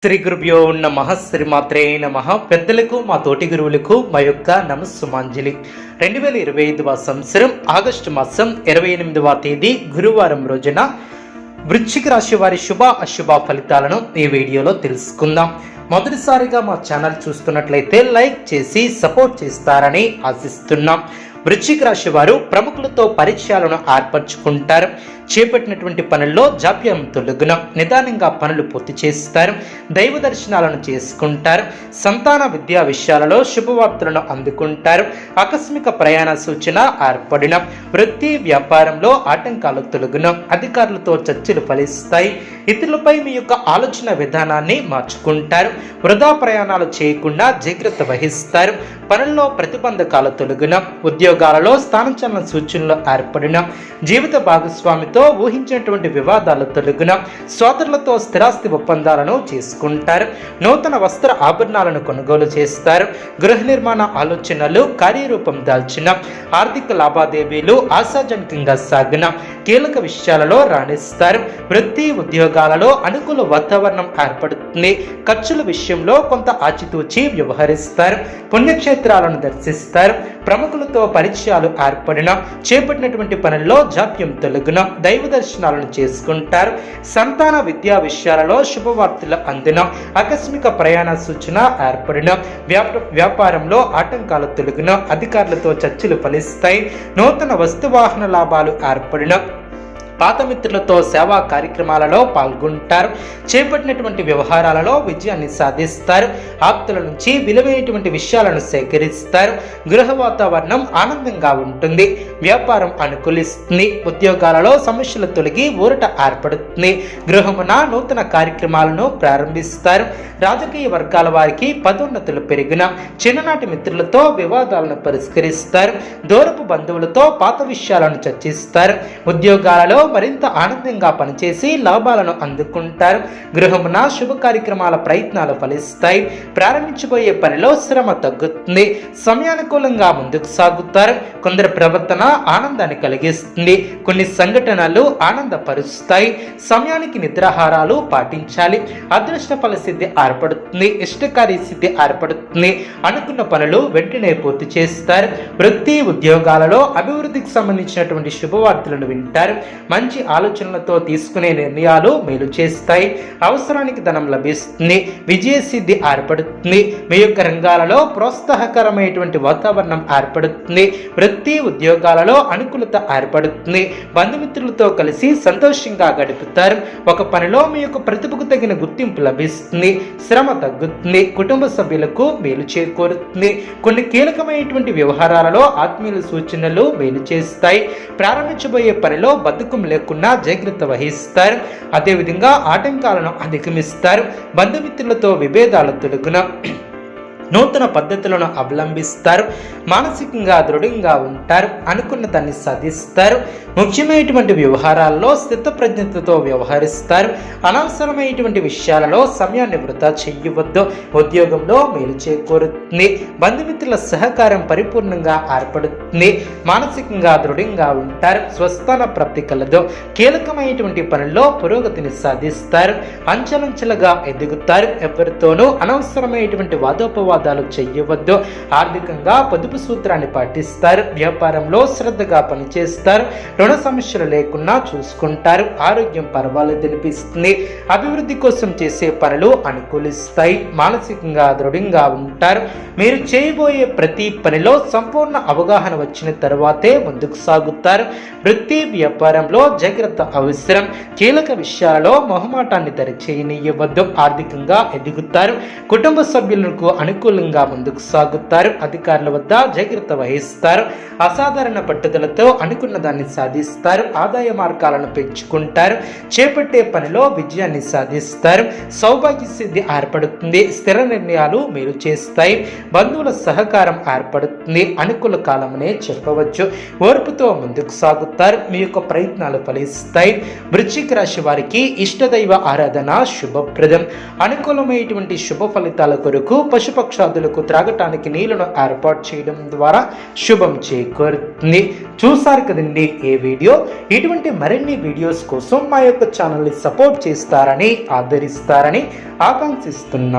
శ్రీ గురుభ్యో నమః శ్రీమాత్రే నమః. పెద్దలకు మా తోటి గురువులకు మా యొక్క నమస్సుమాంజలి. 2025వ సంవత్సరం ఆగస్టు మాసం 28వ తేదీ గురువారం రోజున వృశ్చిక రాశి వారి శుభ అశుభ ఫలితాలను ఈ వీడియోలో తెలుసుకుందాం. మొదటిసారిగా మా ఛానల్ చూస్తున్నట్లయితే లైక్ చేసి సపోర్ట్ చేస్తారని ఆశిస్తున్నాం. వృశ్చిక రాశి వారు ప్రముఖులతో పరిచయాలను ఏర్పరచుకుంటారు. చేపట్టినటువంటి పనుల్లో జాప్యం తొలగున నిదానంగా పనులు పూర్తి చేస్తారు. దైవ దర్శనాలను చేసుకుంటారు. సంతాన విద్యా విషయాలలో శుభవార్తలను అందుకుంటారు. ఆకస్మిక ప్రయాణ సూచన ఏర్పడిన వృత్తి వ్యాపారంలో ఆటంకాలు తొలగున అధికారులతో చర్చలు ఫలిస్తాయి. ఇతరులపై మీ యొక్క ఆలోచన విధానాన్ని మార్చుకుంటారు. వృధా ప్రయాణాలు చేయకుండా జాగ్రత్త వహిస్తారు. పనుల్లో ప్రతిబంధకాలు తొలగున ఉద్యోగాలలో స్థానచలన సూచనలు ఏర్పడిన జీవిత భాగస్వామితో ఊహించినటువంటి వివాదాలు తొలగున సోదరులతో స్థిరాస్తి ఒప్పందాలను చేసుకుంటారు. నూతన వస్త్ర ఆభరణాలను కొనుగోలు చేస్తారు. గృహ నిర్మాణ ఆలోచనలు కార్యరూపం దాల్చిన ఆర్థిక లావాదేవీలు ఆశాజనకంగా సాగిన కీలక విషయాలలో రాణిస్తారు. వృత్తి ఉద్యోగాలలో అనుకూల వాతావరణం ఏర్పడుతుంది. ఖర్చుల విషయంలో కొంత ఆచితూచి వ్యవహరిస్తారు. పుణ్యక్షేత్రాలను దర్శిస్తారు. ప్రముఖులతో పరిచయాలు ఏర్పడిన చేపట్టినటువంటి పనుల్లో జాప్యం తొలగున దైవ దర్శనాలను చేసుకుంటారు. సంతాన విద్యా విషయాలలో శుభవార్తలు అందిన ఆకస్మిక ప్రయాణ సూచన ఏర్పడిన వ్యాపారంలో ఆటంకాలు తొలగిన అధికారులతో చర్చలు ఫలిస్తాయి. నూతన వస్తువాహన లాభాలు ఏర్పడిన పాత మిత్రులతో సేవా కార్యక్రమాలలో పాల్గొంటారు. చేపట్టినటువంటి వ్యవహారాలలో విజయాన్ని సాధిస్తారు. ఆప్తుల నుంచి విలువైనటువంటి విషయాలను సేకరిస్తారు. గృహ వాతావరణం ఆనందంగా ఉంటుంది. వ్యాపారం అనుకూలిస్తుంది. ఉద్యోగాలలో సమస్యలు తొలగి ఊరట ఏర్పడుతుంది. గృహమున నూతన కార్యక్రమాలను ప్రారంభిస్తారు. రాజకీయ వర్గాల వారికి పదోన్నతులు పెరిగిన చిన్ననాటి మిత్రులతో వివాదాలను పరిష్కరిస్తారు. దూరపు బంధువులతో పాత విషయాలను చర్చిస్తారు. ఉద్యోగాలలో మరింత ఆనందంగా పనిచేసి లాభాలను అందుకుంటారు. గృహమున శుభ కార్యక్రమాల ప్రయత్నాలు ఫలిస్తాయి. ప్రారంభించబోయే పనిలో శ్రమ తగ్గుతుంది. సమయానుకూలంగా ముందుకు సాగుతారు. కొందరి ప్రవర్తన ఆనందాన్ని కలిగిస్తుంది. కొన్ని సంఘటనలు ఆనందపరుస్తాయి. సమయానికి నిద్రాహారాలు పాటించాలి. అదృష్ట ఫల సిద్ధి ఏర్పడుతుంది. ఇష్టకార్య సిద్ధి ఏర్పడుతుంది. అనుకున్న పనులు వెంటనే పూర్తి చేస్తారు. వృత్తి ఉద్యోగాలలో అభివృద్ధికి సంబంధించినటువంటి శుభవార్తలను వింటారు. మంచి ఆలోచనలతో తీసుకునే నిర్ణయాలు మేలు చేస్తాయి. అవసరానికి ధనం లభిస్తుంది. విజయ సిద్ధి ఏర్పడుతుంది. మీ యొక్క రంగాలలో ప్రోత్సాహకరమైనటువంటి వాతావరణం ఏర్పడుతుంది. వృత్తి ఉద్యోగాలలో అనుకూలత ఏర్పడుతుంది. బంధుమిత్రులతో కలిసి సంతోషంగా గడుపుతారు. ఒక పనిలో మీ యొక్క ప్రతిభకు తగిన గుర్తింపు లభిస్తుంది. శ్రమ తగ్గుతుంది. కుటుంబ సభ్యులకు మేలు చేకూరుతుంది. కొన్ని కీలకమైనటువంటి వ్యవహారాలలో ఆత్మీయుల సూచనలు మేలు చేస్తాయి. ప్రారంభించబోయే పనిలో బద్ధకం లేకుండా జాగ్రత్త వహిస్తారు. అదేవిధంగా ఆటంకాలను అధిగమిస్తారు. బంధుమిత్రులతో విభేదాలు తొలగున నూతన పద్ధతులను అవలంబిస్తారు. మానసికంగా దృఢంగా ఉంటారు. అనుకున్న దాన్ని సాధిస్తారు. ముఖ్యమైనటువంటి వ్యవహారాల్లో స్థితప్రజ్ఞతతో వ్యవహరిస్తారు. అనవసరమైనటువంటి విషయాలలో సమయాన్ని వృధా చేయవద్దు. ఉద్యోగంలో మేలు చేకూరుతుంది. బంధుమిత్రుల సహకారం పరిపూర్ణంగా ఏర్పడుతుంది. మానసికంగా దృఢంగా ఉంటారు. స్వస్థాన ప్రాప్తి కలదు. కీలకమైనటువంటి పనుల్లో పురోగతిని సాధిస్తారు. అంచెలంచెలుగా ఎదుగుతారు. ఎవరితోనూ అనవసరమైనటువంటి వాదోపవాదాలు చెయ్యవద్దు. ఆర్థికంగా పొదుపు సూత్రాన్ని పాటిస్తారు. వ్యాపారంలో శ్రద్ధగా పనిచేస్తారు. రుణ సమస్యలు లేకుండా చూసుకుంటారు. ఆరోగ్యం పర్వాలేదు అనిపిస్తుంది. అభివృద్ధి కోసం చేసే పనులు అనుకూలిస్తాయి. మానసికంగా దృఢంగా ఉంటారు. మీరు చేయబోయే ప్రతి పనిలో సంపూర్ణ అవగాహన వచ్చిన తర్వాతే ముందుకు సాగుతారు. వృత్తి వ్యాపారంలో జాగ్రత్త అవసరం. కీలక విషయాలలో మొహమాటాన్ని దరిచేయనీయవద్దు. ఆర్థికంగా ఎదుగుతారు. కుటుంబ సభ్యులకు అనుకూలంగా ముందుకు సాగుతారు. అధికారుల వద్ద జాగ్రత్త వహిస్తారు. అసాధారణ పట్టుదలతో అనుకున్న దాన్ని సాధిస్తారు. ఆదాయ మార్గాలను పెంచుకుంటారు. చేపట్టే పనిలో విజయాన్ని సాధిస్తారు. సౌభాగ్య సిద్ధి ఏర్పడుతుంది. స్థిర నిర్ణయాలు మేలు చేస్తాయి. బంధువుల సహకారం ఏర్పడుతుంది. అనుకూల కాలమనే చెప్పవచ్చు. ఓర్పుతో ముందుకు సాగుతారు. మీ యొక్క ప్రయత్నాలు ఫలిస్తాయి. వృశ్చిక రాశి వారికి ఇష్టదైవ ఆరాధన శుభప్రదం. అనుకూలమైనటువంటి శుభ ఫలితాల కొరకు పశుపక్ష పక్షాదులకు త్రాగటానికి నీళ్లను ఏర్పాటు చేయడం ద్వారా శుభం చేకూరుతుంది. చూసారు కదండి ఈ వీడియో. ఇటువంటి మరిన్ని వీడియోస్ కోసం మా యొక్క ఛానల్ని సపోర్ట్ చేస్తారని ఆదరిస్తారని ఆకాంక్షిస్తున్నాను.